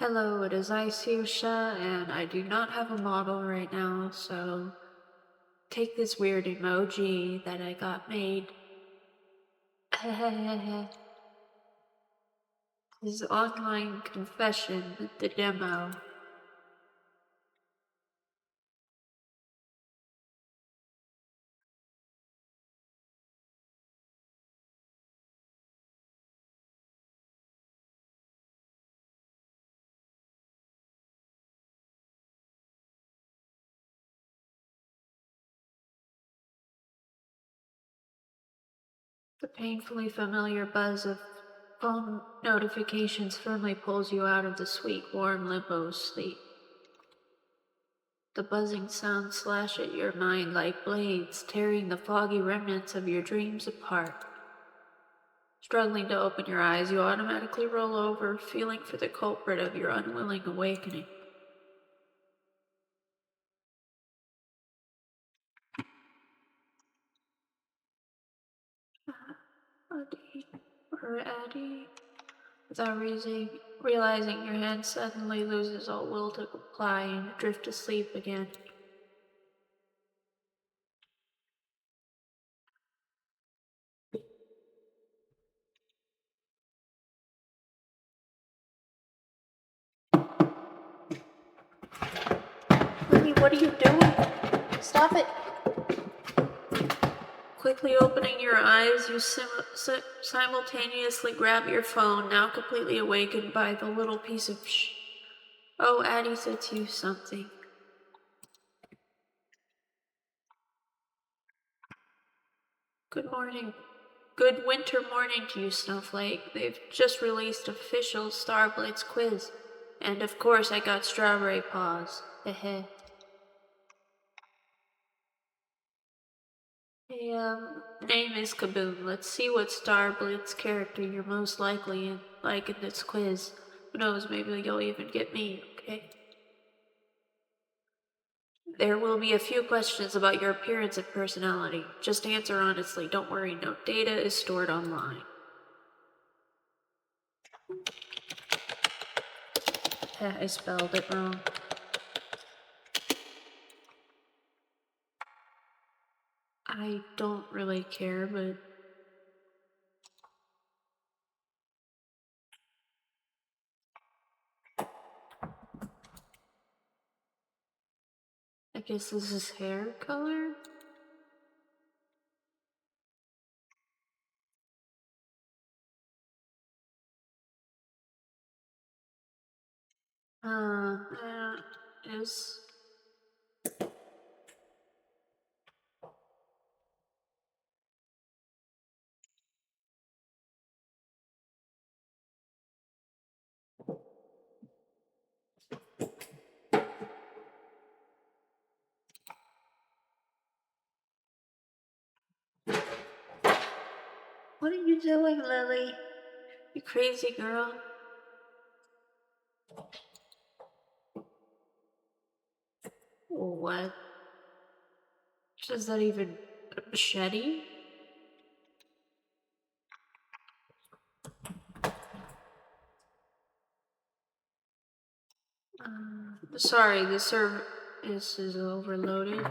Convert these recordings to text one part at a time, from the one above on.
Hello, it is Isusha, and I do not have a model right now, so take this weird emoji that I got made. This is online confession, the demo. The painfully familiar buzz of phone notifications firmly pulls you out of the sweet, warm limbo sleep. The buzzing sounds slash at your mind like blades, tearing the foggy remnants of your dreams apart. Struggling to open your eyes, you automatically roll over, feeling for the culprit of your unwilling awakening. Addie, without realizing your hand suddenly loses all will to comply and you drift to sleep again. Lily, what are you doing? Stop it! Quickly opening your eyes, you simultaneously grab your phone, now completely awakened by the little piece of Oh, Addie said to you something. Good morning. Good winter morning to you, Snowflake. They've just released official Starblitz quiz. And of course I got strawberry paws. Heh. Hey, name is Kaboom. Let's see what Starblitz character you're most likely in this quiz. Who knows, maybe you'll even get me, okay? There will be a few questions about your appearance and personality. Just answer honestly, don't worry, no data is stored online. I spelled it wrong. I don't really care, but I guess this is hair color? Is... What are you doing, Lily? You crazy girl. What? Is that even a machete? Sorry, the service is overloaded.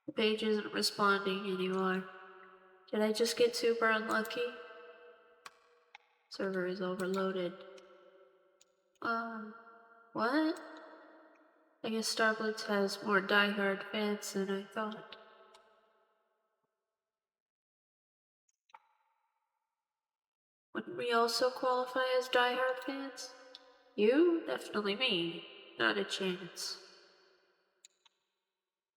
The page isn't responding anymore. Did I just get super unlucky? Server is overloaded. What? I guess Starblitz has more diehard fans than I thought. Wouldn't we also qualify as diehard fans? You? Definitely me. Not a chance.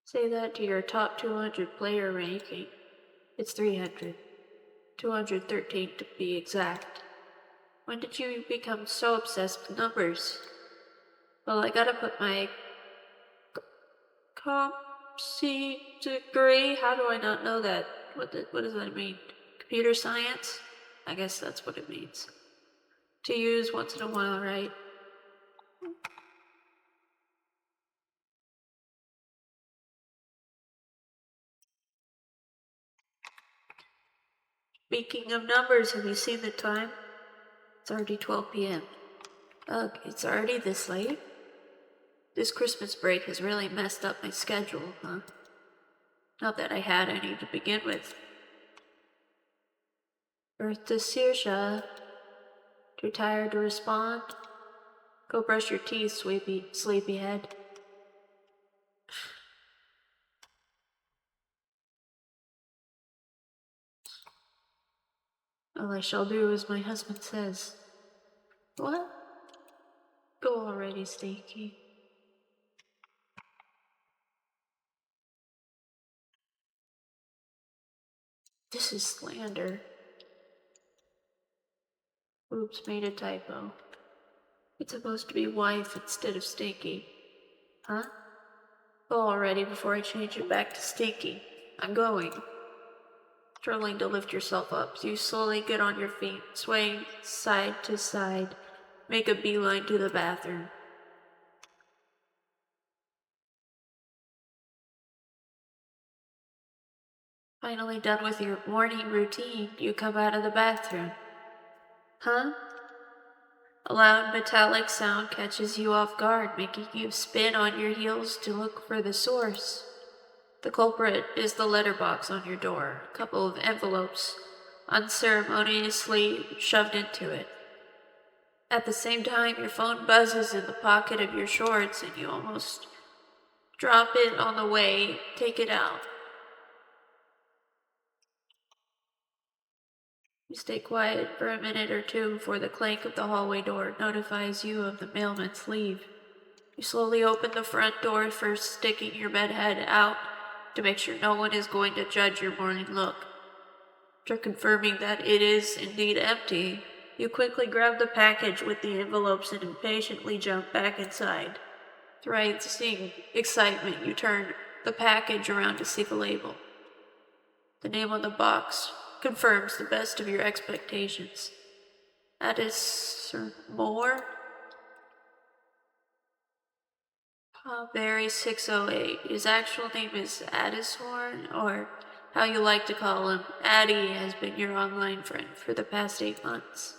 Say that to your top 200 player ranking. It's 300. 213 to be exact. When did you become so obsessed with numbers? Well, I gotta put my comp-C degree. How do I not know that? What does that mean? Computer science? I guess that's what it means. To use once in a while, right? Speaking of numbers, have you seen the time? It's already 12 p.m. Ugh, it's already this late? This Christmas break has really messed up my schedule, huh? Not that I had any to begin with. Earth to Sirsha. Too tired to respond? Go brush your teeth, sleepyhead. All I shall do as my husband says. What? Go already, Stinky. This is slander. Oops, made a typo. It's supposed to be wife instead of Stinky. Huh? Go already before I change it back to Stinky. I'm going. Struggling to lift yourself up, you slowly get on your feet, swaying side to side. Make a beeline to the bathroom. Finally done with your morning routine, you come out of the bathroom. Huh? A loud metallic sound catches you off guard, making you spin on your heels to look for the source. The culprit is the letterbox on your door, a couple of envelopes unceremoniously shoved into it. At the same time, your phone buzzes in the pocket of your shorts and you almost drop it on the way. Take it out. You stay quiet for a minute or two before the clank of the hallway door notifies you of the mailman's leave. You slowly open the front door, first sticking your bed head out to make sure no one is going to judge your morning look. After confirming that it is indeed empty, you quickly grab the package with the envelopes and impatiently jump back inside. Seeing excitement, you turn the package around to see the label. The name on the box confirms the best of your expectations. Addis Moore? Berry 608. His actual name is Addishorn, or how you like to call him, Addie has been your online friend for the past 8 months.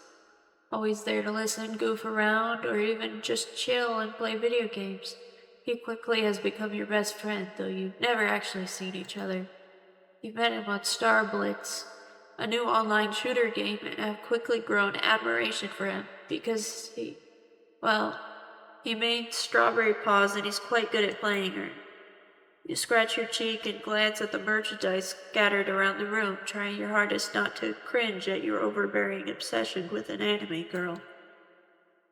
Always there to listen, goof around, or even just chill and play video games. He quickly has become your best friend, though you've never actually seen each other. You met him on Star Blitz, a new online shooter game, and have quickly grown admiration for him because he made strawberry paws and he's quite good at playing her. You scratch your cheek and glance at the merchandise scattered around the room, trying your hardest not to cringe at your overbearing obsession with an anime girl.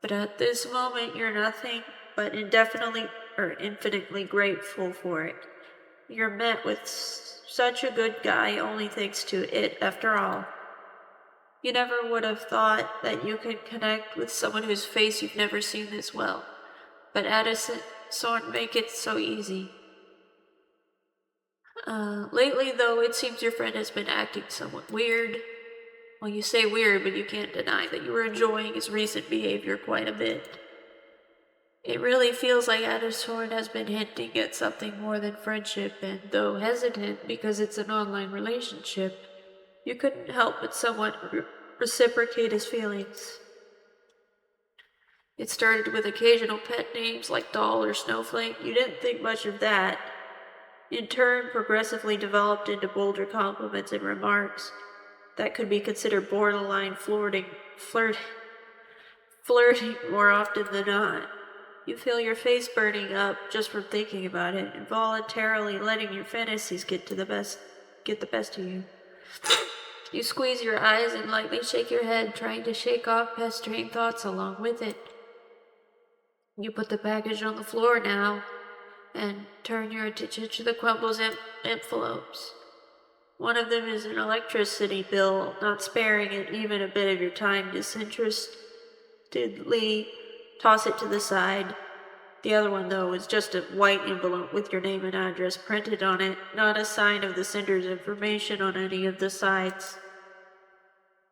But at this moment, you're nothing but infinitely grateful for it. You're met with such a good guy only thanks to it, after all. You never would have thought that you could connect with someone whose face you've never seen this well. But Addison make it so easy. Lately, though, it seems your friend has been acting somewhat weird. Well, you say weird, but you can't deny that you were enjoying his recent behavior quite a bit. It really feels like Addishorn has been hinting at something more than friendship, and though hesitant because it's an online relationship, you couldn't help but somewhat reciprocate his feelings. It started with occasional pet names like Doll or Snowflake. You didn't think much of that. In turn, progressively developed into bolder compliments and remarks that could be considered borderline flirting more often than not. You feel your face burning up just from thinking about it, involuntarily letting your fantasies get the best of you. You squeeze your eyes and lightly shake your head, trying to shake off pestering thoughts along with it. You put the package on the floor now and turn your attention to the crumpled envelopes. One of them is an electricity bill, not sparing it even a bit of your time. Disinterestedly toss it to the side. The other one, though, is just a white envelope with your name and address printed on it, not a sign of the sender's information on any of the sides.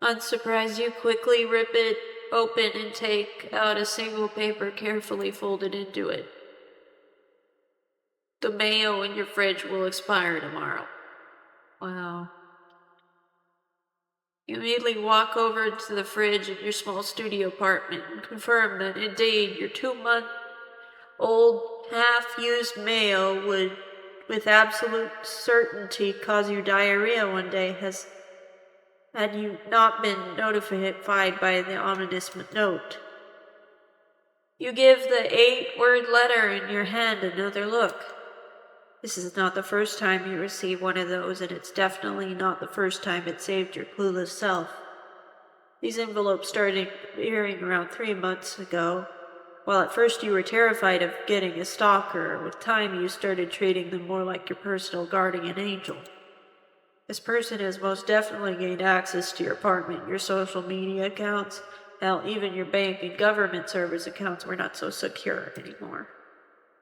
Unsurprised, you quickly rip it open and take out a single paper carefully folded into it. The mayo in your fridge will expire tomorrow. Wow. You immediately walk over to the fridge in your small studio apartment and confirm that indeed your 2-month-old half-used mail would, with absolute certainty, cause you diarrhea one day had you not been notified by the ominous note. You give the 8-word letter in your hand another look. This is not the first time you receive one of those, and it's definitely not the first time it saved your clueless self. These envelopes started appearing around 3 months ago. While at first you were terrified of getting a stalker, with time you started treating them more like your personal guardian angel. This person has most definitely gained access to your apartment, your social media accounts. Hell, even your bank and government service accounts were not so secure anymore.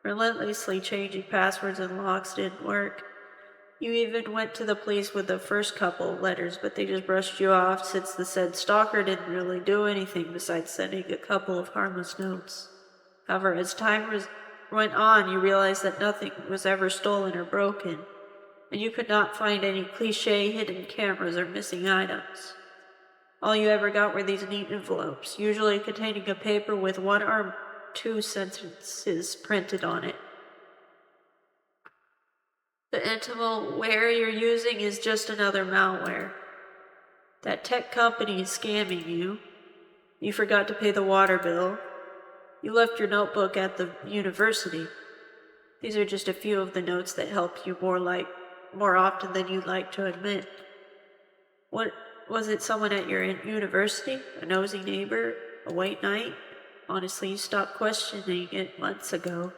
Relentlessly changing passwords and locks didn't work. You even went to the police with the first couple of letters, but they just brushed you off since the said stalker didn't really do anything besides sending a couple of harmless notes. However, as time went on, you realized that nothing was ever stolen or broken, and you could not find any cliché hidden cameras or missing items. All you ever got were these neat envelopes, usually containing a paper with 1 or 2 sentences printed on it. The intimate you're using is just another malware. That tech company is scamming you. You forgot to pay the water bill. You left your notebook at the university. These are just a few of the notes that help you more often than you'd like to admit. What was it, someone at your university? A nosy neighbor? A white knight? Honestly, you stopped questioning it months ago.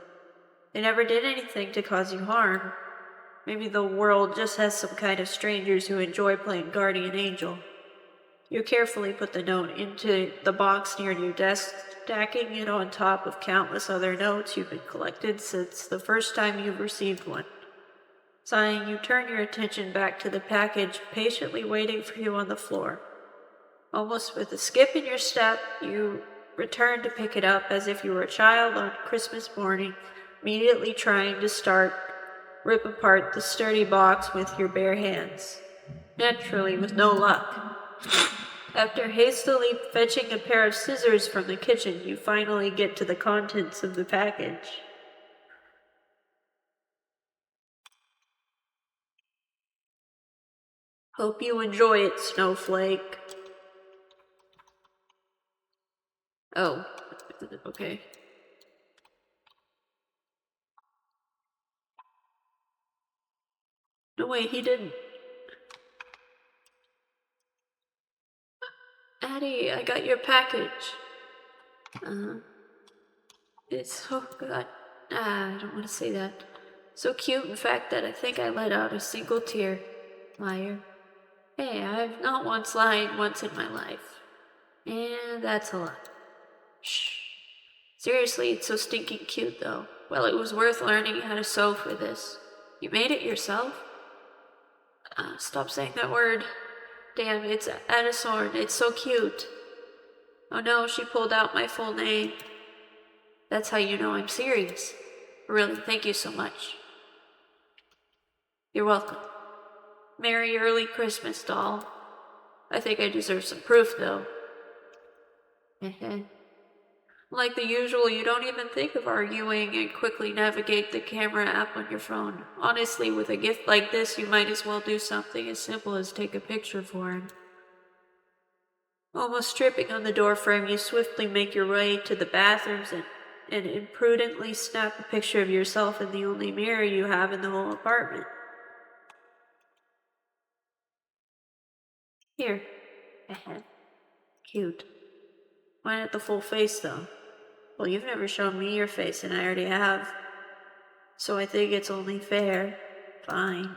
They never did anything to cause you harm. Maybe the world just has some kind of strangers who enjoy playing guardian angel. You carefully put the note into the box near your desk, stacking it on top of countless other notes you've been collected since the first time you've received one. Sighing, you turn your attention back to the package, patiently waiting for you on the floor. Almost with a skip in your step, you return to pick it up as if you were a child on Christmas morning, immediately trying to rip apart the sturdy box with your bare hands. Naturally, with no luck. After hastily fetching a pair of scissors from the kitchen, you finally get to the contents of the package. Hope you enjoy it, Snowflake. Oh, okay. No, wait, he didn't. Addie, I got your package. It's, oh god. I don't want to say that. So cute, in fact, that I think I let out a single tear. Liar. Hey, I've not once lied once in my life. And that's a lot. Shh. Seriously, it's so stinking cute, though. Well, it was worth learning how to sew for this. You made it yourself? Stop saying that word. Damn, it's Addison. It's so cute. Oh no, she pulled out my full name. That's how you know I'm serious. Really, thank you so much. You're welcome. Merry early Christmas, doll. I think I deserve some proof, though. Like the usual, you don't even think of arguing and quickly navigate the camera app on your phone. Honestly, with a gift like this, you might as well do something as simple as take a picture for him. Almost tripping on the doorframe, you swiftly make your way to the bathrooms and imprudently snap a picture of yourself in the only mirror you have in the whole apartment. Here. Cute. Why not the full face, though? Well, you've never shown me your face, and I already have. So I think it's only fair. Fine.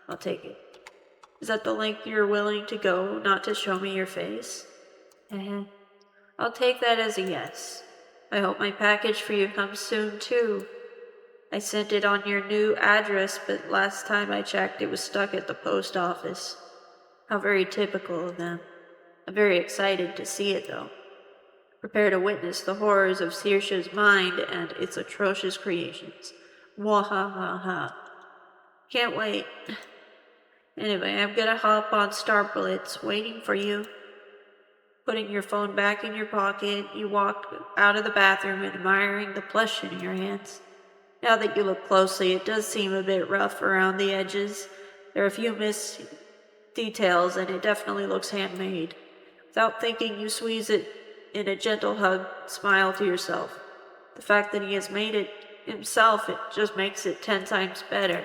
I'll take it. Is that the length you're willing to go not to show me your face? I'll take that as a yes. I hope my package for you comes soon, too. I sent it on your new address, but last time I checked, it was stuck at the post office. How very typical of them. I'm very excited to see it, though. Prepare to witness the horrors of Saoirse's mind and its atrocious creations. Mwahaha. Can't wait. Anyway, I'm gonna hop on Star Blitz, waiting for you. Putting your phone back in your pocket, you walk out of the bathroom admiring the plush in your hands. Now that you look closely, it does seem a bit rough around the edges. There are a few missed details, and it definitely looks handmade. Without thinking, you squeeze it in a gentle hug, smile to yourself. The fact that he has made it himself, it just makes it 10 times better.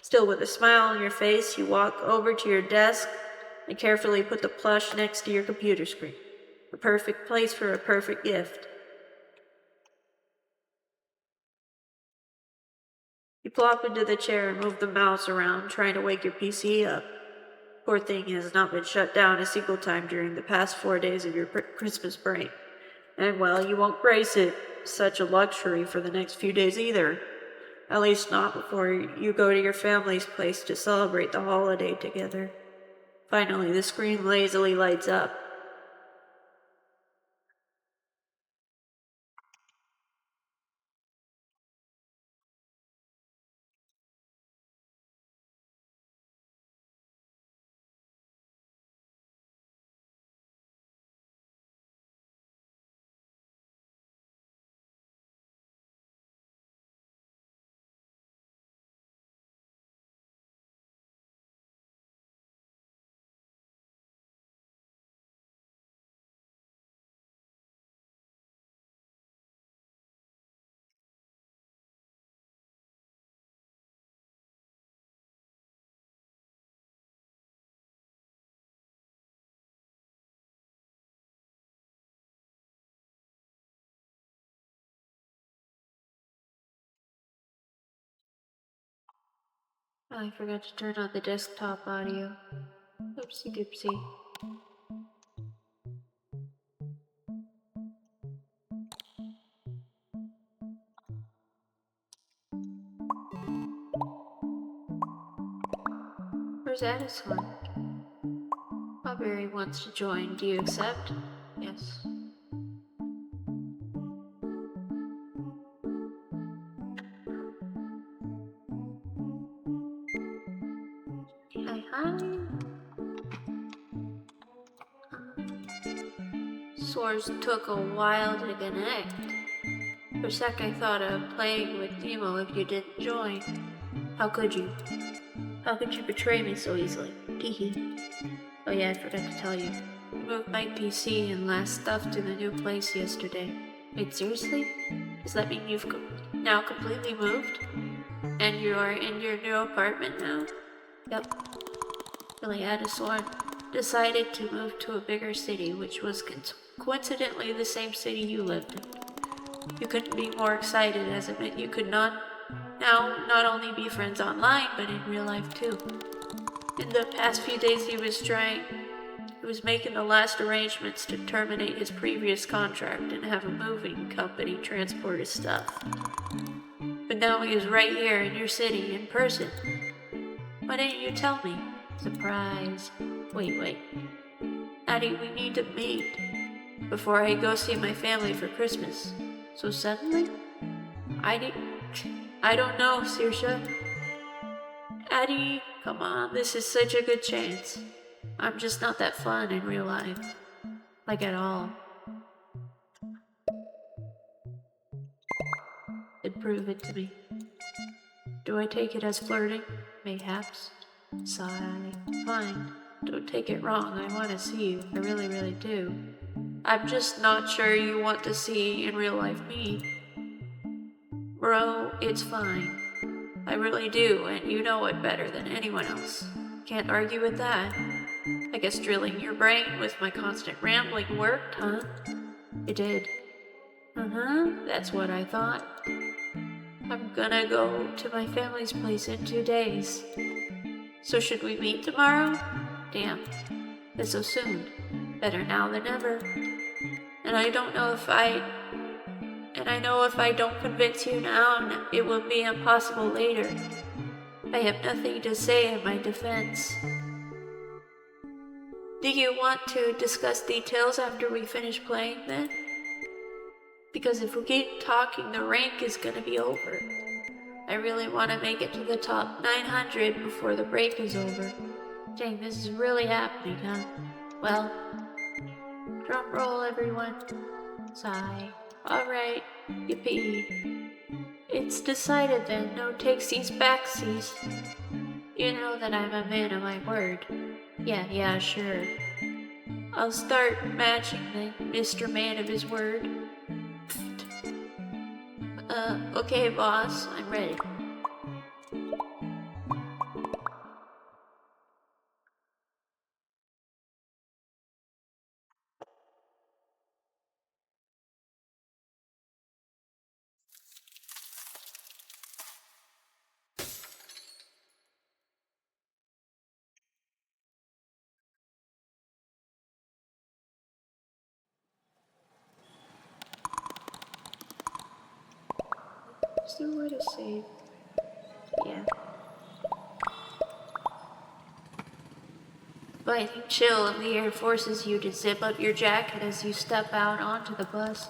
Still with a smile on your face, you walk over to your desk and carefully put the plush next to your computer screen. The perfect place for a perfect gift. You plop into the chair and move the mouse around, trying to wake your PC up. Poor thing has not been shut down a single time during the past 4 days of your Christmas break. And well, you won't grace it such a luxury for the next few days either. At least not before you go to your family's place to celebrate the holiday together. Finally, the screen lazily lights up. I forgot to turn on the desktop audio. Oopsie doopsie. Where's Addison? Aubrey wants to join. Do you accept? Yes. Hi. Swords took a while to connect. For a sec I thought of playing with Nemo if you didn't join. How could you? How could you betray me so easily? Tee-Hee. Oh yeah, I forgot to tell you. I moved my PC and last stuff to the new place yesterday. Wait, seriously? Does that mean you've now completely moved? And you are in your new apartment now? Yep. Billy Addison decided to move to a bigger city, which was coincidentally the same city you lived in. You couldn't be more excited, as it meant you could now not only be friends online, but in real life too. In the past few days he was making the last arrangements to terminate his previous contract and have a moving company transport his stuff. But now he is right here in your city, in person. Why didn't you tell me? Surprise. Wait. Addie, we need to meet before I go see my family for Christmas. So suddenly? I don't know, Saoirse. Addie, come on, this is such a good chance. I'm just not that fun in real life. Like at all. Then prove it to me. Do I take it as flirting? Mayhaps. Sigh. Fine. Don't take it wrong, I want to see you. I really, really do. I'm just not sure you want to see in real life me. Bro, it's fine. I really do, and you know it better than anyone else. Can't argue with that. I guess drilling your brain with my constant rambling worked, huh? It did. That's what I thought. I'm gonna go to my family's place in 2 days. So should we meet tomorrow? Damn, that's so soon. Better now than ever. And I know if I don't convince you now, it will be impossible later. I have nothing to say in my defense. Do you want to discuss details after we finish playing then? Because if we keep talking, the rank is gonna be over. I really want to make it to the top 900 before the break is over. Dang, this is really happening, huh? Well, drum roll, everyone. Sigh. Alright, yippee. It's decided then, no takesies backsies. You know that I'm a man of my word. Yeah, sure. I'll start matching then, Mr. Man of his word. Okay, boss, I'm ready. Is there a way to save? Yeah. Biting chill of the air forces you to zip up your jacket as you step out onto the bus.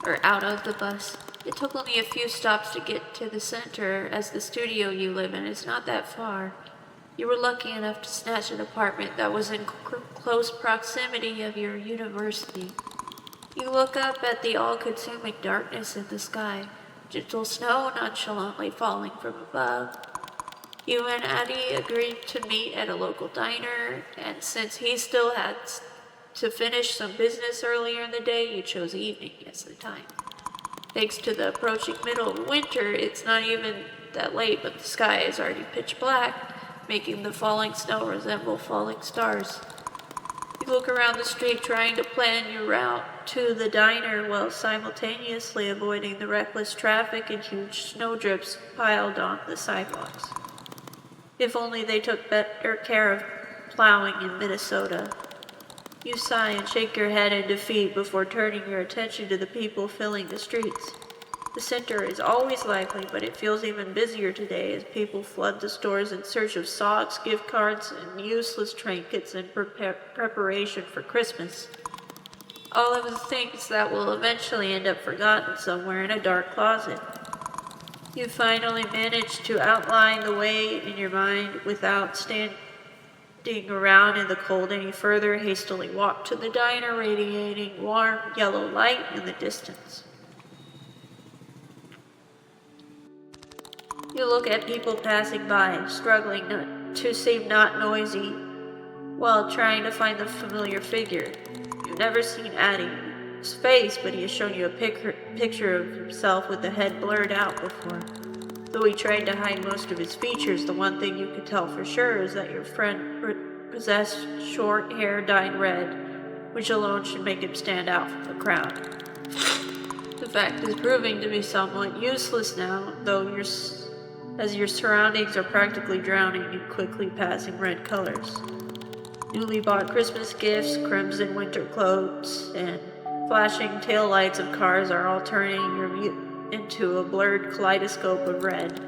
Or out of the bus. It took only a few stops to get to the center, as the studio you live in is not that far. You were lucky enough to snatch an apartment that was in close proximity of your university. You look up at the all-consuming darkness in the sky, gentle snow nonchalantly falling from above. You and Addie agreed to meet at a local diner, and since he still had to finish some business earlier in the day, you chose evening as the time. Thanks to the approaching middle of winter, it's not even that late, but the sky is already pitch black, making the falling snow resemble falling stars. You look around the street trying to plan your route to the diner while simultaneously avoiding the reckless traffic and huge snowdrifts piled on the sidewalks. If only they took better care of plowing in Minnesota. You sigh and shake your head in defeat before turning your attention to the people filling the streets. The center is always lively, but it feels even busier today as people flood the stores in search of socks, gift cards, and useless trinkets in preparation for Christmas. All of the things that will eventually end up forgotten somewhere in a dark closet. You finally manage to outline the way in your mind without standing around in the cold any further, hastily walk to the diner, radiating warm yellow light in the distance. You look at people passing by, struggling to seem not noisy, while trying to find the familiar figure. You've never seen Addie's face, but he has shown you a picture of himself with the head blurred out before. Though he tried to hide most of his features, the one thing you could tell for sure is that your friend possessed short hair dyed red, which alone should make him stand out from the crowd. The fact is proving to be somewhat useless now, though as your surroundings are practically drowning in quickly passing red colors. Newly bought Christmas gifts, crimson winter cloaks, and flashing taillights of cars are all turning your view into a blurred kaleidoscope of red.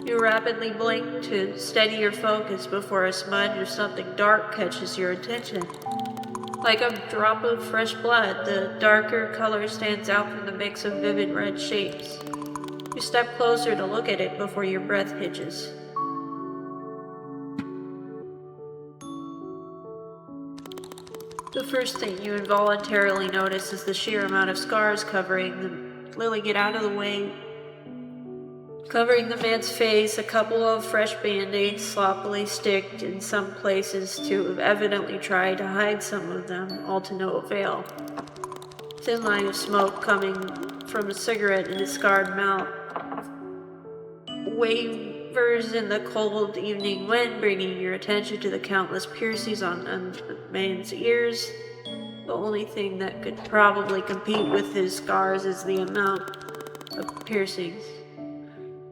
You rapidly blink to steady your focus before a smudge of something dark catches your attention. Like a drop of fresh blood, the darker color stands out from the mix of vivid red shapes. You step closer to look at it before your breath hitches. The first thing you involuntarily notice is the sheer amount of scars covering them. Lily, get out of the way. Covering the man's face, a couple of fresh band-aids sloppily sticked in some places to have evidently tried to hide some of them, all to no avail. Thin line of smoke coming from a cigarette in his scarred mouth wavers in the cold evening wind, bringing your attention to the countless piercings on the man's ears. The only thing that could probably compete with his scars is the amount of piercings.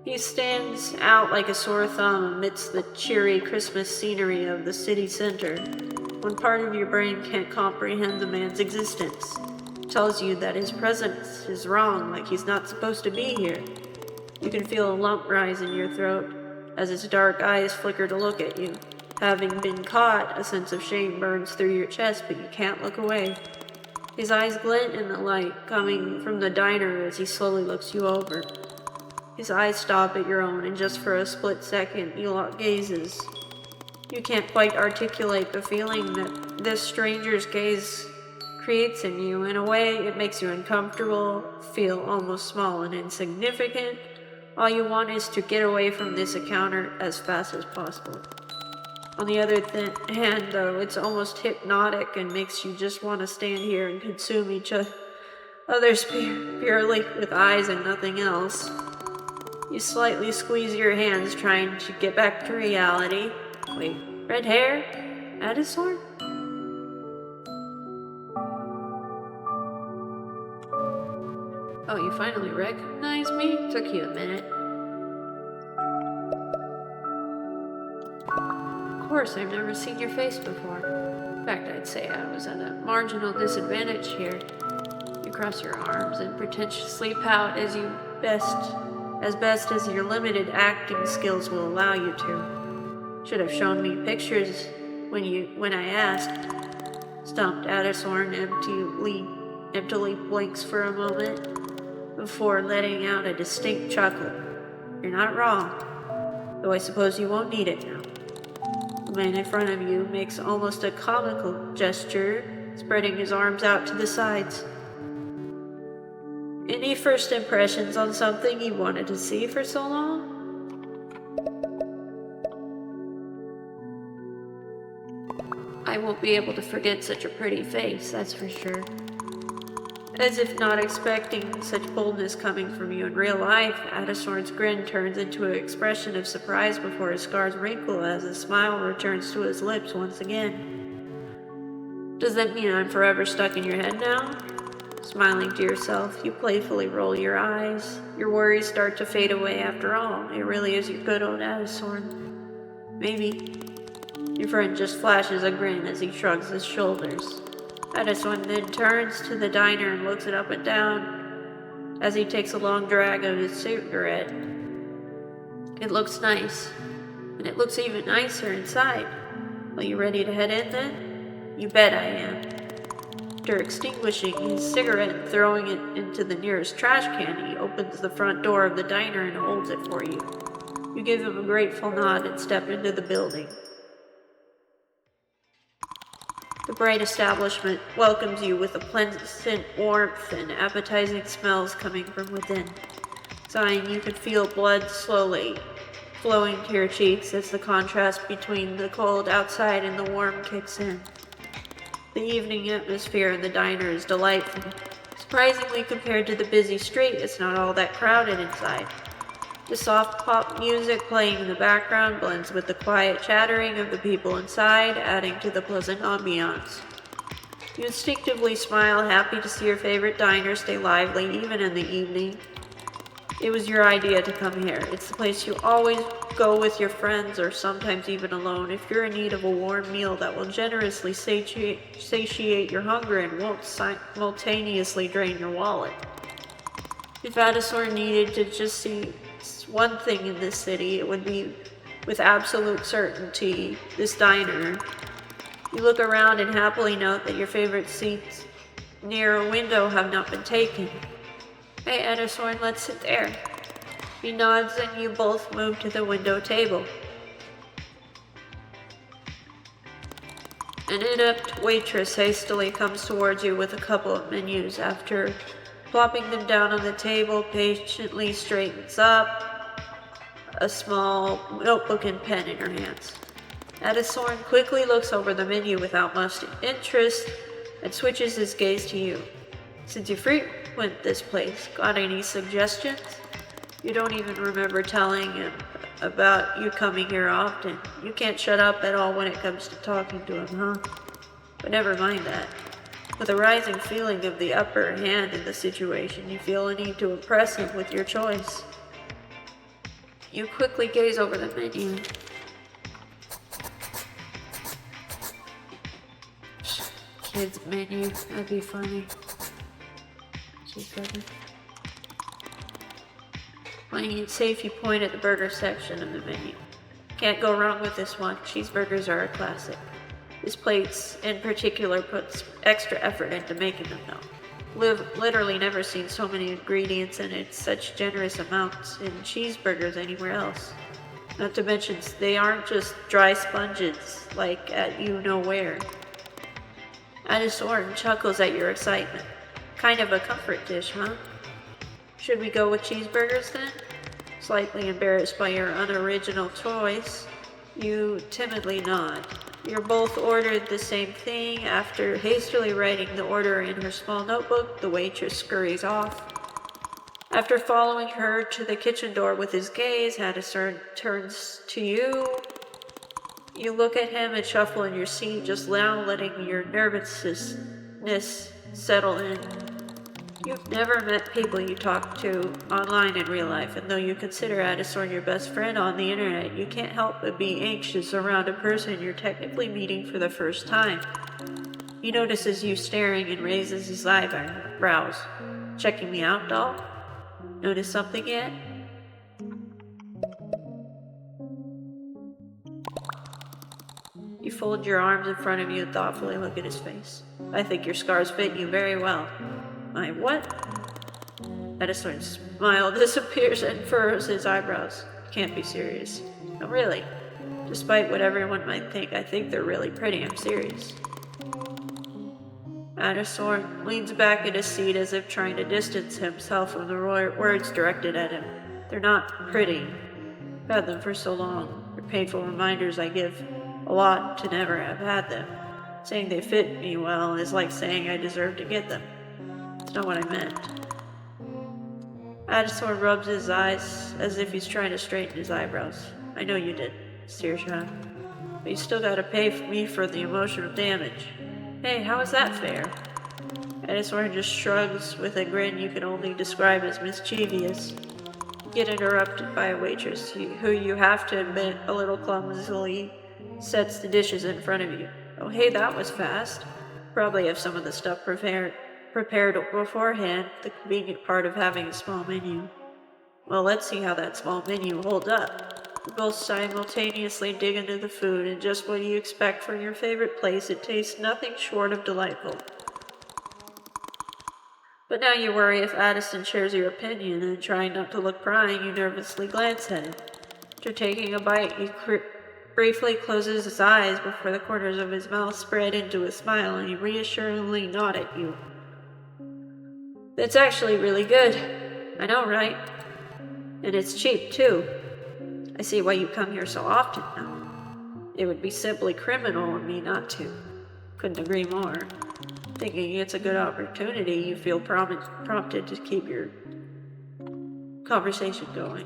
He stands out like a sore thumb amidst the cheery Christmas scenery of the city center. When part of your brain can't comprehend the man's existence, it tells you that his presence is wrong, like he's not supposed to be here. You can feel a lump rise in your throat as his dark eyes flicker to look at you. Having been caught, a sense of shame burns through your chest, but you can't look away. His eyes glint in the light coming from the diner as he slowly looks you over. His eyes stop at your own, and just for a split second, you lock gazes. You can't quite articulate the feeling that this stranger's gaze creates in you. In a way, it makes you uncomfortable, feel almost small and insignificant. All you want is to get away from this encounter as fast as possible. On the other hand, though, it's almost hypnotic and makes you just want to stand here and consume each other's purely with eyes and nothing else. You slightly squeeze your hands, trying to get back to reality. Wait, red hair? Addison? Oh, you finally recognized me? Took you a minute. Of course, I've never seen your face before. In fact, I'd say I was at a marginal disadvantage here. You cross your arms and pretentiously pout as best as your limited acting skills will allow you to. Should have shown me pictures when I asked. Stumped Addison emptily blinks for a moment before letting out a distinct chuckle. You're not wrong, though I suppose you won't need it now. The man in front of you makes almost a comical gesture, spreading his arms out to the sides. Any first impressions on something you wanted to see for so long? I won't be able to forget such a pretty face, that's for sure. As if not expecting such boldness coming from you in real life, Addison's grin turns into an expression of surprise before his scars wrinkle as a smile returns to his lips once again. Does that mean I'm forever stuck in your head now? Smiling to yourself, you playfully roll your eyes. Your worries start to fade away after all. It really is your good old Addison. Maybe. Your friend just flashes a grin as he shrugs his shoulders. Addison then turns to the diner and looks it up and down as he takes a long drag of his cigarette. It looks nice, and it looks even nicer inside. Are you ready to head in then? You bet I am. After extinguishing his cigarette and throwing it into the nearest trash can, he opens the front door of the diner and holds it for you. You give him a grateful nod and step into the building. The bright establishment welcomes you with a pleasant warmth and appetizing smells coming from within. Sighing, you can feel blood slowly flowing to your cheeks as the contrast between the cold outside and the warm kicks in. The evening atmosphere in the diner is delightful. Surprisingly, compared to the busy street, it's not all that crowded inside. The soft pop music playing in the background blends with the quiet chattering of the people inside, adding to the pleasant ambiance. You instinctively smile, happy to see your favorite diner stay lively even in the evening. It was your idea to come here. It's the place you always go with your friends or sometimes even alone if you're in need of a warm meal that will generously satiate your hunger and won't simultaneously drain your wallet. If Addison needed to just see one thing in this city, it would be with absolute certainty this diner. You look around and happily note that your favorite seats near a window have not been taken. Hey Addison, let's sit there. He nods and you both move to the window table. An inept waitress hastily comes towards you with a couple of menus. After plopping them down on the table, patiently straightens up, a small notebook and pen in her hands. Addison quickly looks over the menu without much interest and switches his gaze to you. Since you frequent this place, got any suggestions? You don't even remember telling him about you coming here often. You can't shut up at all when it comes to talking to him, huh? But never mind that. With a rising feeling of the upper hand in the situation, you feel a need to impress him with your choice. You quickly gaze over the menu. Kids menu, that'd be funny. Cheeseburger. Playing it safe, you point at the burger section of the menu. Can't go wrong with this one. Cheeseburgers are a classic. This place in particular puts extra effort into making them though. literally never seen so many ingredients and in such generous amounts in cheeseburgers anywhere else. Not to mention, they aren't just dry sponges like at you-know-where. Addison chuckles at your excitement. Kind of a comfort dish, huh? Should we go with cheeseburgers then? Slightly embarrassed by your unoriginal choice, you timidly nod. You both ordered the same thing. After hastily writing the order in her small notebook, the waitress scurries off. After following her to the kitchen door with his gaze, Addison turns to you. You look at him and shuffle in your seat, just now letting your nervousness settle in. You've never met people you talk to online in real life, and though you consider Addison your best friend on the internet, you can't help but be anxious around a person you're technically meeting for the first time. He notices you staring and raises his eyebrows. Checking me out, doll? Notice something yet? You fold your arms in front of you and thoughtfully look at his face. I think your scars fit you very well. My what? Addison's smile disappears and furrows his eyebrows. Can't be serious. No, really. Despite what everyone might think, I think they're really pretty. I'm serious. Addison leans back in his seat as if trying to distance himself from the words directed at him. They're not pretty. I've had them for so long. They're painful reminders I give a lot to never have had them. Saying they fit me well is like saying I deserve to get them. It's not what I meant. Addison rubs his eyes as if he's trying to straighten his eyebrows. I know you did, Saoirse. But you still gotta pay me for the emotional damage. Hey, how is that fair? Addison just shrugs with a grin you can only describe as mischievous. You get interrupted by a waitress who you have to admit a little clumsily sets the dishes in front of you. Oh, hey, that was fast. Probably have some of the stuff prepared beforehand, the convenient part of having a small menu. Well, let's see how that small menu holds up. You both simultaneously dig into the food, and just what you expect from your favorite place, it tastes nothing short of delightful. But now you worry if Addison shares your opinion, and trying not to look prying, you nervously glance at him. After taking a bite, he briefly closes his eyes before the corners of his mouth spread into a smile, and he reassuringly nods at you. That's actually really good. I know, right? And it's cheap, too. I see why you come here so often now. It would be simply criminal of me not to. Couldn't agree more. Thinking it's a good opportunity, you feel prompted to keep your conversation going.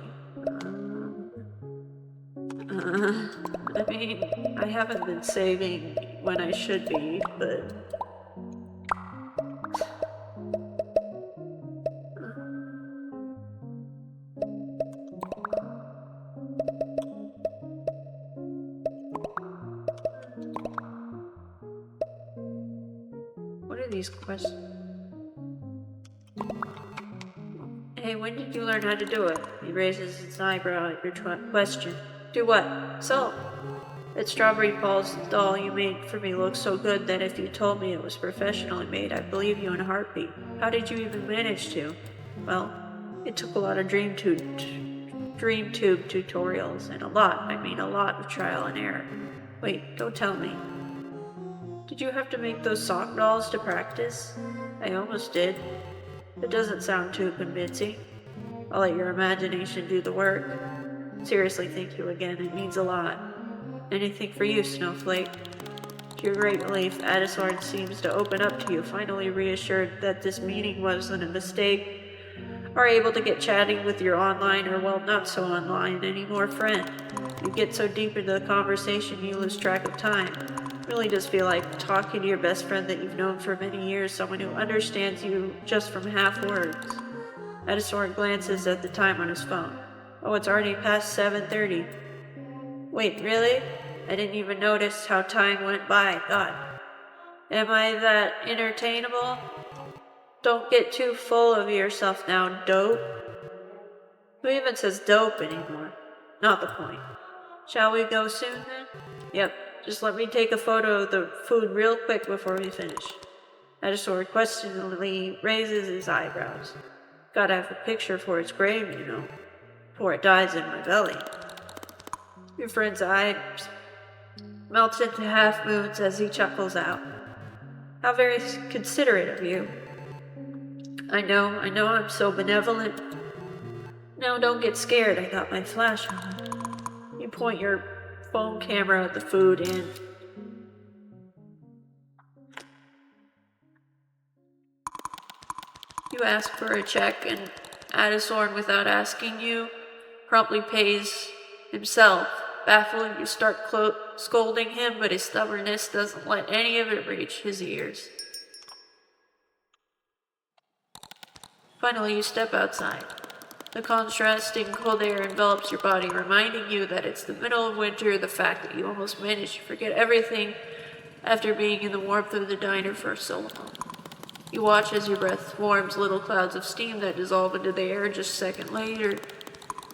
I mean, I haven't been saving when I should be, but... What are these questions? Hey, when did you learn how to do it? He raises his eyebrow at your question. Do what? So, that strawberry balls doll you made for me looks so good that if you told me it was professionally made, I'd believe you in a heartbeat. How did you even manage to? Well, it took a lot of dream tube tutorials and a lot of trial and error. Wait, don't tell me. Did you have to make those sock dolls to practice? I almost did. It doesn't sound too convincing. I'll let your imagination do the work. Seriously, thank you again. It means a lot. Anything for you, Snowflake. To your great relief, Addison seems to open up to you, finally reassured that this meeting wasn't a mistake, are able to get chatting with your online, or well, not so online anymore, friend. You get so deep into the conversation you lose track of time. It really does feel like talking to your best friend that you've known for many years, someone who understands you just from half words. Addison glances at the time on his phone. Oh, it's already past 7:30. Wait, really? I didn't even notice how time went by. God. Am I that entertainable? Don't get too full of yourself now, dope. Who even says dope anymore? Not the point. Shall we go soon then? Yep, just let me take a photo of the food real quick before we finish. Edisor questioningly raises his eyebrows. Gotta have a picture for its grave, you know, before it dies in my belly. Your friend's eye melts into half moons as he chuckles out. How very considerate of you. I know I'm so benevolent. No, don't get scared, I got my flash on. You point your phone camera at the food and... You ask for a check and Adisorn, without asking you, promptly pays himself. Baffled, you start scolding him, but his stubbornness doesn't let any of it reach his ears. Finally, you step outside. The contrasting cold air envelops your body, reminding you that it's the middle of winter, the fact that you almost managed to forget everything after being in the warmth of the diner for so long. You watch as your breath forms little clouds of steam that dissolve into the air just a second later.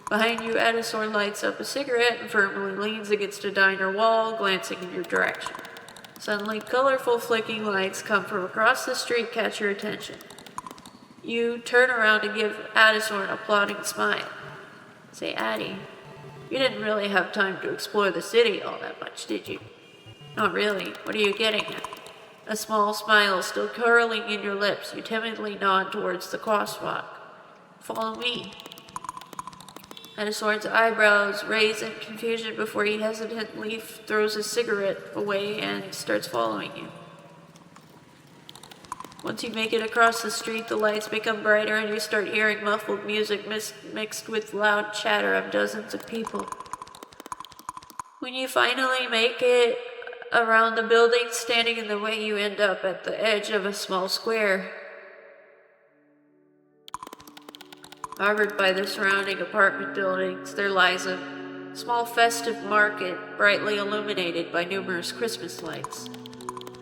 Behind you, Edisor lights up a cigarette and firmly leans against a diner wall, glancing in your direction. Suddenly, colorful flicking lights come from across the street, catch your attention. You turn around and give Edisor an applauding smile. Say, Addie, you didn't really have time to explore the city all that much, did you? Not really. What are you getting at? A small smile still curling in your lips, you timidly nod towards the crosswalk. Follow me. Edisor's eyebrows raise in confusion before he hesitantly throws his cigarette away and starts following you. Once you make it across the street, the lights become brighter and you start hearing muffled music mixed with loud chatter of dozens of people. When you finally make it around the building standing in the way, you end up at the edge of a small square. Covered by the surrounding apartment buildings, there lies a small festive market brightly illuminated by numerous Christmas lights.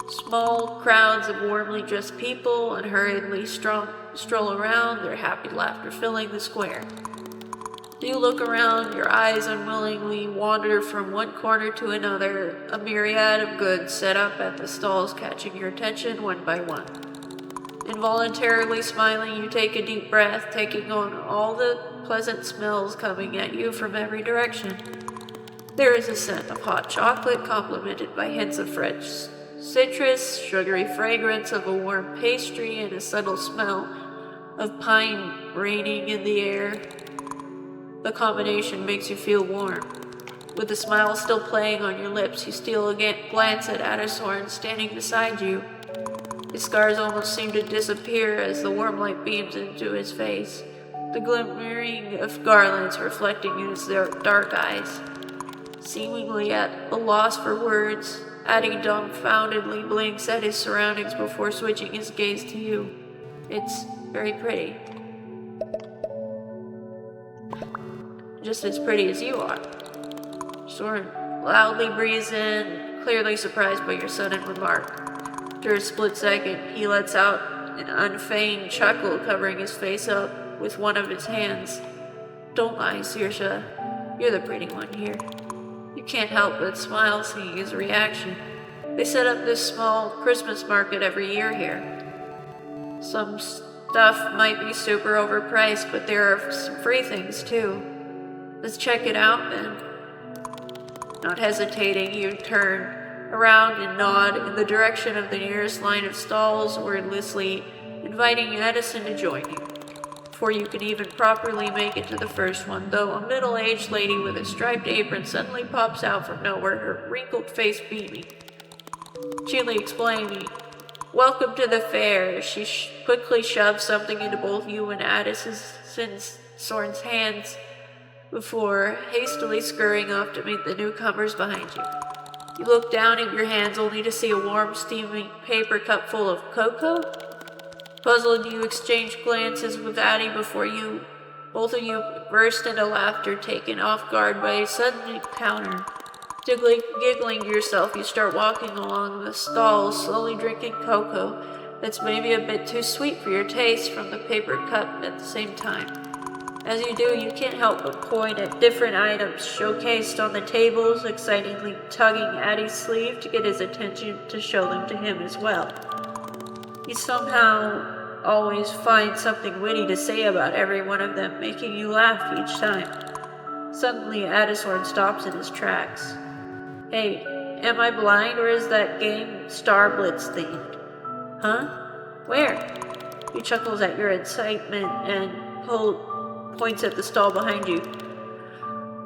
Small crowds of warmly dressed people unhurriedly stroll around, their happy laughter filling the square. You look around, your eyes unwillingly wander from one corner to another, a myriad of goods set up at the stalls catching your attention one by one. Involuntarily smiling, you take a deep breath, taking on all the pleasant smells coming at you from every direction. There is a scent of hot chocolate complemented by hints of fresh citrus, sugary fragrance of a warm pastry, and a subtle smell of pine reigning in the air. The combination makes you feel warm. With the smile still playing on your lips, you steal a glance at Adisorn standing beside you. His scars almost seem to disappear as the warm light beams into his face, the glimmering of garlands reflecting in his dark eyes. Seemingly at a loss for words, Addie dumbfoundedly blinks at his surroundings before switching his gaze to you. It's very pretty. Just as pretty as you are. Soren loudly breathes in, clearly surprised by your sudden remark. After a split second, he lets out an unfeigned chuckle, covering his face up with one of his hands. Don't lie, Saoirse. You're the pretty one here. You can't help but smile seeing his reaction. They set up this small Christmas market every year here. Some stuff might be super overpriced, but there are some free things too. Let's check it out then. Not hesitating, you turn around and nod in the direction of the nearest line of stalls, wordlessly inviting Edison to join you. Before you can even properly make it to the first one, though, a middle-aged lady with a striped apron suddenly pops out from nowhere, her wrinkled face beaming. Cheerily explaining, "Welcome to the fair." She quickly shoves something into both you and Soren's hands before hastily scurrying off to meet the newcomers behind you. You look down at your hands only to see a warm, steaming paper cup full of cocoa. Puzzled, you exchange glances with Addie before both of you burst into laughter, taken off guard by a sudden encounter. Giggling to yourself, you start walking along the stalls, slowly drinking cocoa that's maybe a bit too sweet for your taste from the paper cup at the same time. As you do, you can't help but point at different items showcased on the tables, excitingly tugging Addie's sleeve to get his attention to show them to him as well. You somehow always find something witty to say about every one of them, making you laugh each time. Suddenly, Addishorn stops in his tracks. Hey, am I blind or is that game Star Blitz themed? Huh? Where? He chuckles at your excitement and points at the stall behind you.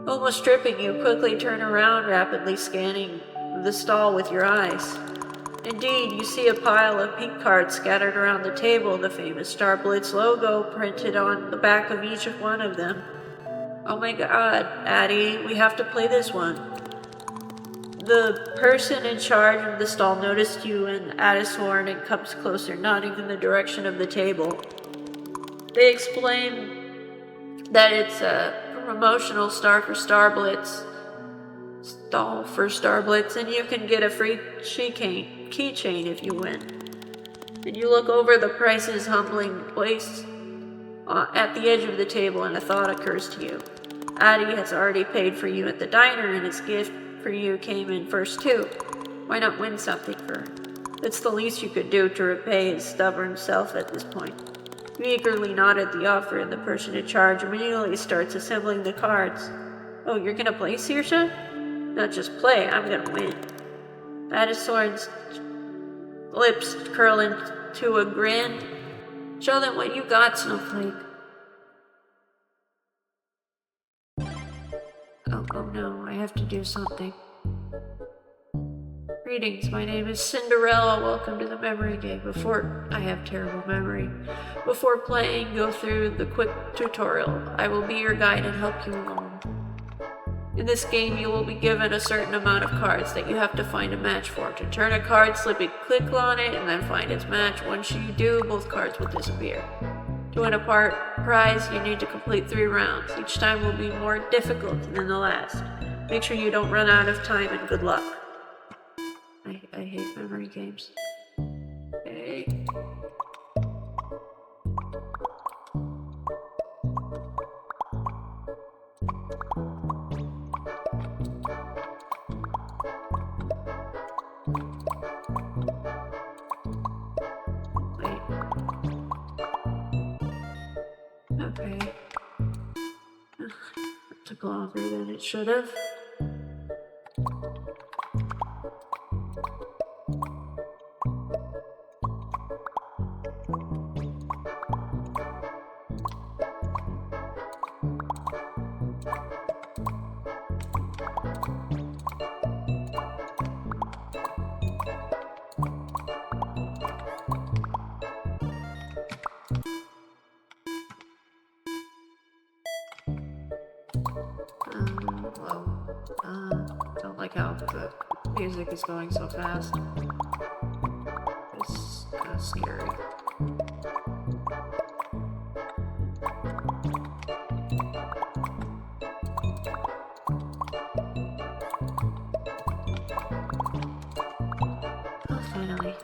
Almost tripping, you quickly turn around, rapidly scanning the stall with your eyes. Indeed, you see a pile of pink cards scattered around the table, the famous Star Blitz logo printed on the back of each one of them. Oh my god, Addie, we have to play this one. The person in charge of the stall noticed you and Addishorn and comes closer, nodding in the direction of the table. They explain that it's a promotional stall for Star Blitz, and you can get a free keychain if you win. And you look over the prices humbling place at the edge of the table, and a thought occurs to you. Addie has already paid for you at the diner, and his gift for you came in first too. Why not win something for her? It's the least you could do to repay his stubborn self at this point. You eagerly nod at the offer, and the person in charge immediately starts assembling the cards. Oh, you're gonna play, Saoirse? Not just play, I'm gonna win. Addishorn's lips curl into a grin. Show them what you got, Snowflake. Oh no, I have to do something. Greetings, my name is Cinderella. Welcome to the memory game. I have terrible memory. Before playing, go through the quick tutorial. I will be your guide and help you along. In this game, you will be given a certain amount of cards that you have to find a match for. To turn a card, click on it, and then find its match. Once you do, both cards will disappear. To win a prize, you need to complete 3 rounds. Each time will be more difficult than the last. Make sure you don't run out of time, and good luck. I hate memory games. Okay. Okay. That took longer than it should have. Don't like how the music is going so fast. It's kind of scary. Oh, finally.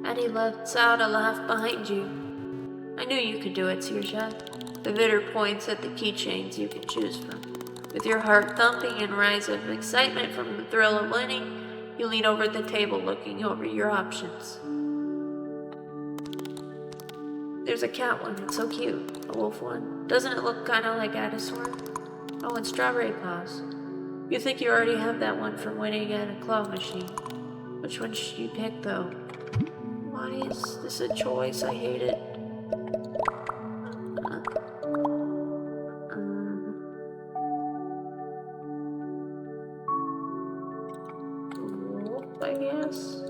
Addie lets out a laugh behind you. I knew you could do it, Saoirse. The bidder points at the keychains you can choose from. With your heart thumping and rise of excitement from the thrill of winning, you lean over the table looking over your options. There's a cat one, it's so cute. A wolf one. Doesn't it look kind of like Addishorn? Oh, and strawberry paws. You think you already have that one from winning at a claw machine. Which one should you pick, though? Why is this a choice? I hate it. I guess.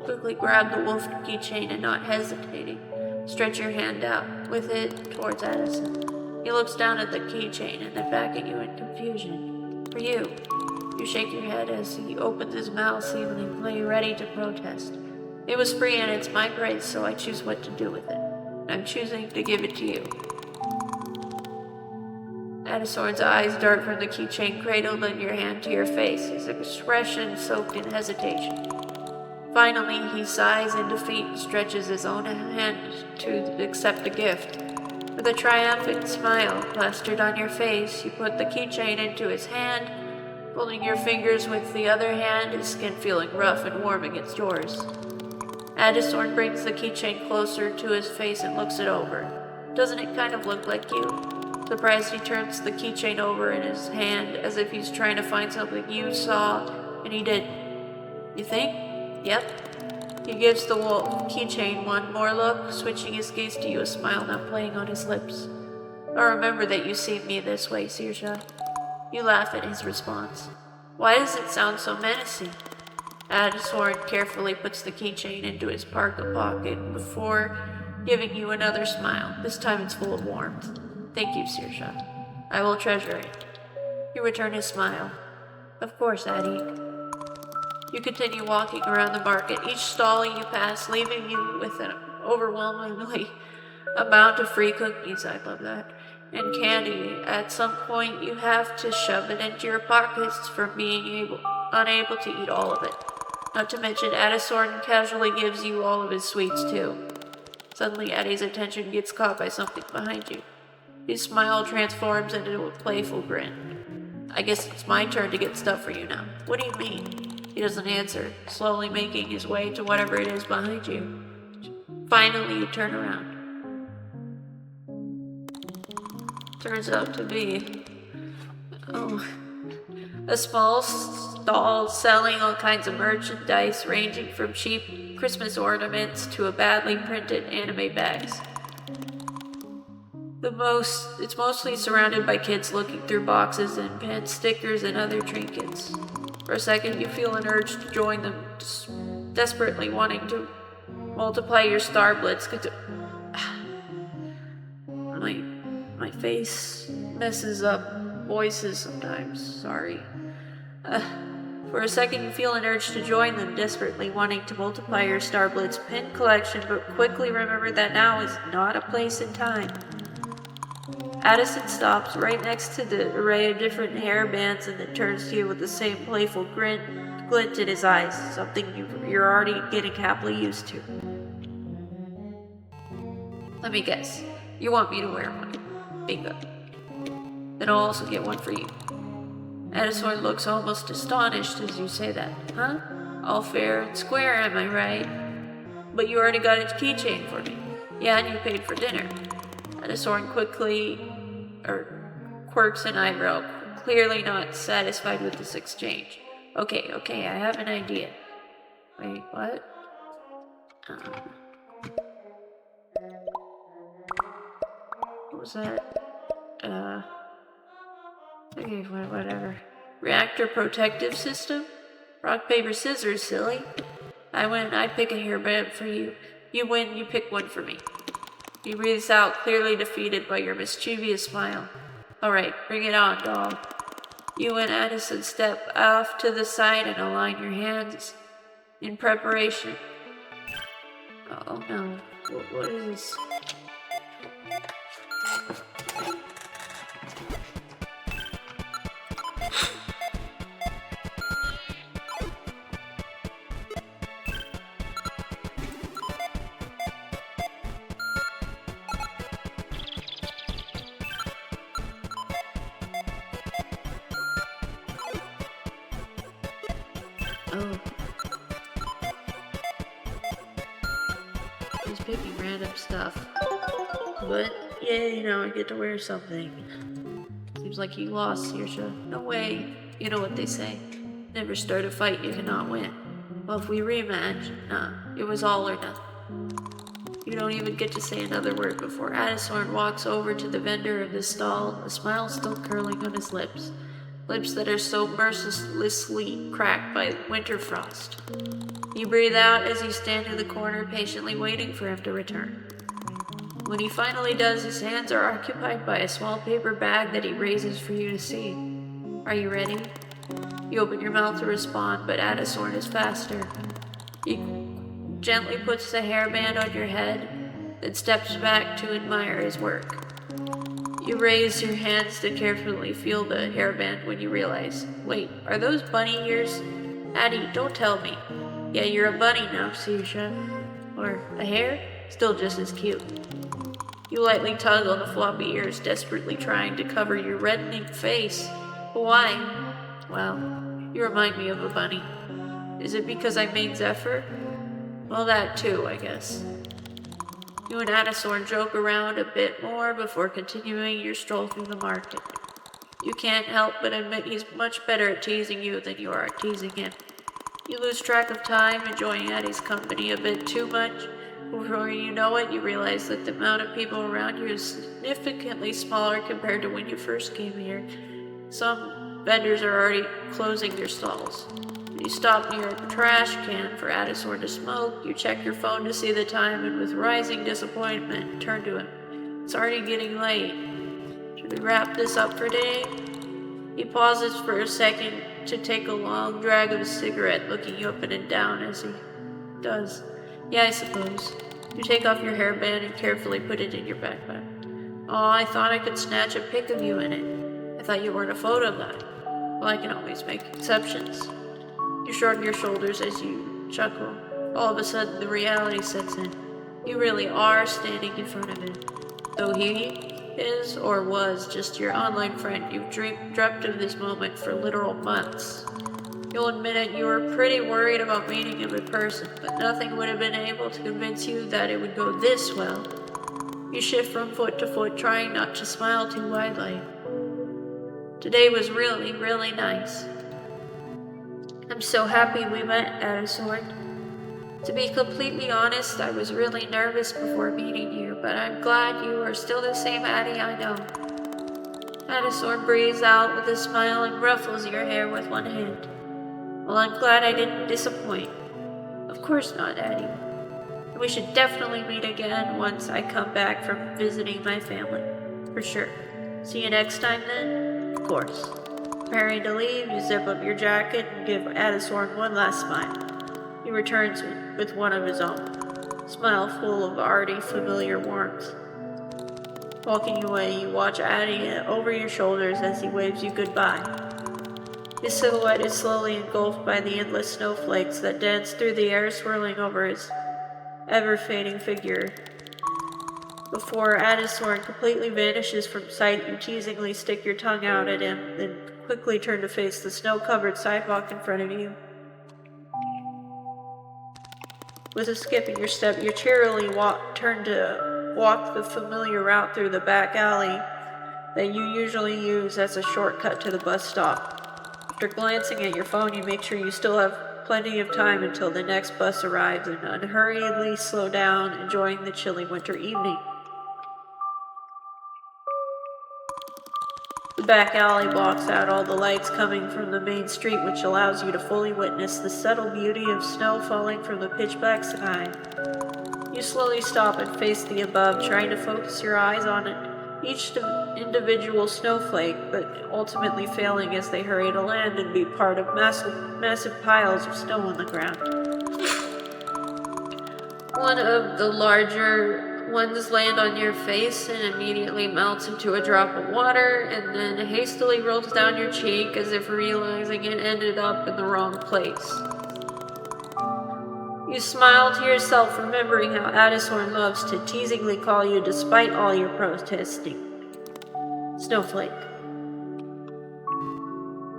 Quickly grab the wolf keychain and not hesitating, stretch your hand out with it towards Addison. He looks down at the keychain and then back at you in confusion. For you. You shake your head as he opens his mouth, seemingly ready to protest. It was free and it's my grace, so I choose what to do with it. I'm choosing to give it to you. Addishorn's eyes dart from the keychain cradled in your hand to your face, his expression soaked in hesitation. Finally, he sighs in defeat and stretches his own hand to accept the gift. The With a triumphant smile plastered on your face, you put the keychain into his hand, holding your fingers with the other hand, his skin feeling rough and warm against yours. Addison brings the keychain closer to his face and looks it over. Doesn't it kind of look like you? Surprised, he turns the keychain over in his hand as if he's trying to find something you saw, and he did. You think? Yep. He gives the keychain one more look, switching his gaze to you, a smile now playing on his lips. I remember that you see me this way, Saoirse. You laugh at his response. Why does it sound so menacing? Addison carefully puts the keychain into his parka pocket before giving you another smile. This time it's full of warmth. Thank you, Saoirse. I will treasure it. You return his smile. Of course, Addie. You continue walking around the market, each stall you pass leaving you with an overwhelmingly amount of free cookies, I love that, and candy. At some point you have to shove it into your pockets from being unable to eat all of it. Not to mention, Addison casually gives you all of his sweets too. Suddenly, Addie's attention gets caught by something behind you. His smile transforms into a playful grin. I guess it's my turn to get stuff for you now. What do you mean? He doesn't answer, slowly making his way to whatever it is behind you. Finally, you turn around. Turns out to be a small stall selling all kinds of merchandise ranging from cheap Christmas ornaments to a badly printed anime bags. It's mostly surrounded by kids looking through boxes and pens, stickers, and other trinkets. For a second, you feel an urge to join them, desperately wanting to multiply your star blitz. My face messes up voices sometimes. Sorry. For a second, you feel an urge to join them, desperately wanting to multiply your Star Blitz pin collection, but quickly remember that now is not a place and time. Addison stops right next to the array of different hair bands and then turns to you with the same playful glint in his eyes, something you're already getting happily used to. Let me guess. You want me to wear one? Bingo. Then I'll also get one for you. Addison looks almost astonished as you say that. Huh? All fair and square, am I right? But you already got a keychain for me. Yeah, and you paid for dinner. Addison quirks an eyebrow, clearly not satisfied with this exchange. Okay, I have an idea. Wait, what? What was that? Okay, whatever. Reactor protective system? Rock, paper, scissors, silly. I win, I pick a hairband for you. You win, you pick one for me. He breathes out, clearly defeated by your mischievous smile. Alright, bring it on, doll. You and Addison step off to the side and align your hands in preparation. Oh no, what is this? Oh. He's picking random stuff. But, yeah, I get to wear something. Seems like you lost, Saoirse. No way. You know what they say. Never start a fight you cannot win. Well, if we rematch, nah, it was all or nothing. You don't even get to say another word before Addison walks over to the vendor of the stall, a smile still curling on his lips. Lips that are so mercilessly cracked by winter frost. You breathe out as you stand in the corner, patiently waiting for him to return. When he finally does, his hands are occupied by a small paper bag that he raises for you to see. Are you ready? You open your mouth to respond, but Addison is faster. He gently puts the hairband on your head, then steps back to admire his work. You raise your hands to carefully feel the hairband when you realize, wait, are those bunny ears? Addie, don't tell me. Yeah, you're a bunny now, Saoirse. Or a hare? Still just as cute. You lightly tug on the floppy ears, desperately trying to cover your reddening face. But why? Well, you remind me of a bunny. Is it because I made Zephyr? Well, that too, I guess. You and Adasorn joke around a bit more before continuing your stroll through the market. You can't help but admit he's much better at teasing you than you are at teasing him. You lose track of time, enjoying Addie's company a bit too much. Before you know it, you realize that the amount of people around you is significantly smaller compared to when you first came here. Some vendors are already closing their stalls. You stop near a trash can for Adasorn to smoke. You check your phone to see the time, and with rising disappointment, turn to him. It's already getting late. Should we wrap this up for today? He pauses for a second to take a long drag of his cigarette, looking you up and down as he does. Yeah, I suppose. You take off your hairband and carefully put it in your backpack. Oh, I thought I could snatch a pic of you in it. I thought you weren't a photo guy. Well, I can always make exceptions. You shrug your shoulders as you chuckle. All of a sudden, the reality sets in. You really are standing in front of him. Though he is or was just your online friend, you've dreamt of this moment for literal months. You'll admit it, you were pretty worried about meeting him in person, but nothing would have been able to convince you that it would go this well. You shift from foot to foot, trying not to smile too widely. Today was really, really nice. I'm so happy we met, Adasorn. To be completely honest, I was really nervous before meeting you, but I'm glad you are still the same Addie I know. Adasorn breathes out with a smile and ruffles your hair with one hand. Well, I'm glad I didn't disappoint. Of course not, Addie. We should definitely meet again once I come back from visiting my family. For sure. See you next time then? Of course. Preparing to leave, you zip up your jacket and give Adasorn one last smile. He returns with one of his own, a smile full of already familiar warmth. Walking away, you watch Addie over your shoulders as he waves you goodbye. His silhouette is slowly engulfed by the endless snowflakes that dance through the air, swirling over his ever-fading figure. Before Adasorn completely vanishes from sight, you teasingly stick your tongue out at him, then quickly turn to face the snow-covered sidewalk in front of you. With a skip in your step, you cheerily turn to walk the familiar route through the back alley that you usually use as a shortcut to the bus stop. After glancing at your phone, you make sure you still have plenty of time until the next bus arrives and unhurriedly slow down, enjoying the chilly winter evening. The back alley blocks out all the lights coming from the main street, which allows you to fully witness the subtle beauty of snow falling from the pitch-black sky. You slowly stop and face the above, trying to focus your eyes on each individual snowflake, but ultimately failing as they hurry to land and be part of massive piles of snow on the ground. One of the larger ones land on your face and immediately melts into a drop of water, and then hastily rolls down your cheek as if realizing it ended up in the wrong place. You smile to yourself, remembering how Adasorn loves to teasingly call you despite all your protesting. Snowflake.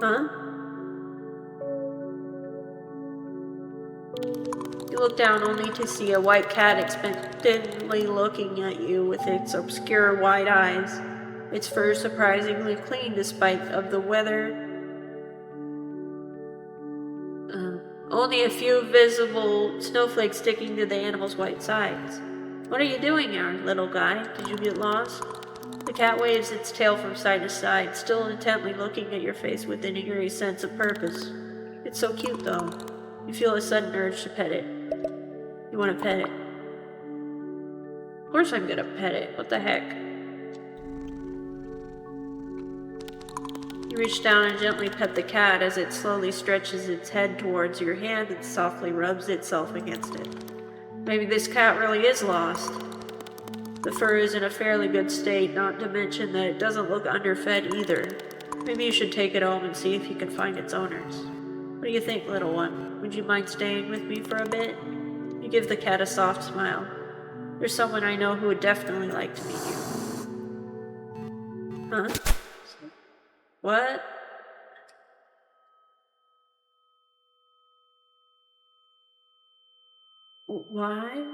Huh? You look down only to see a white cat expectantly looking at you with its obscure white eyes, its fur surprisingly clean despite of the weather. Only a few visible snowflakes sticking to the animal's white sides. What are you doing here, little guy? Did you get lost? The cat waves its tail from side to side, still intently looking at your face with an eerie sense of purpose. It's so cute, though. You feel a sudden urge to pet it. You want to pet it. Of course I'm gonna pet it. What the heck? You reach down and gently pet the cat as it slowly stretches its head towards your hand and softly rubs itself against it. Maybe this cat really is lost. The fur is in a fairly good state, not to mention that it doesn't look underfed either. Maybe you should take it home and see if you can find its owners. What do you think, little one? Would you mind staying with me for a bit? You give the cat a soft smile. There's someone I know who would definitely like to meet you. Huh? What? Why?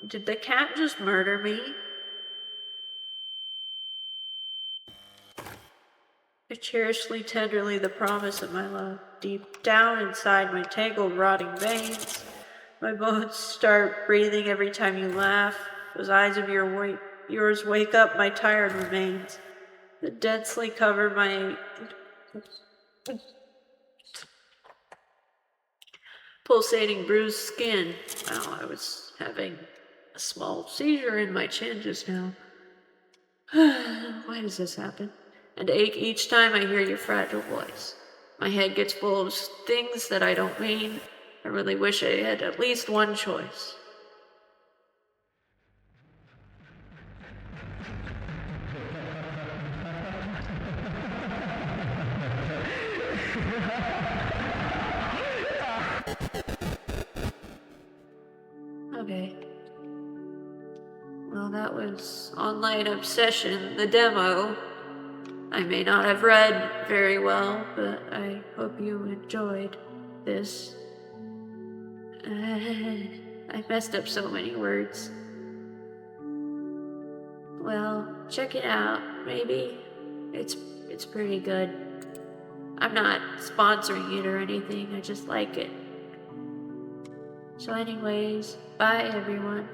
Did the cat just murder me? I cherishly, tenderly the promise of my love. Deep down inside my tangled, rotting veins, my bones start breathing every time you laugh. Those eyes of yours wake up my tired remains. The densely cover my pulsating bruised skin. Wow, I was having a small seizure in my chin just now. Why does this happen? And ache each time I hear your fragile voice. My head gets full of things that I don't mean. I really wish I had at least one choice. Okay. Well, that was Online Obsession, the demo. I may not have read very well, but I hope you enjoyed this. I messed up so many words. Well, check it out, maybe. It's pretty good. I'm not sponsoring it or anything, I just like it. So anyways, bye everyone.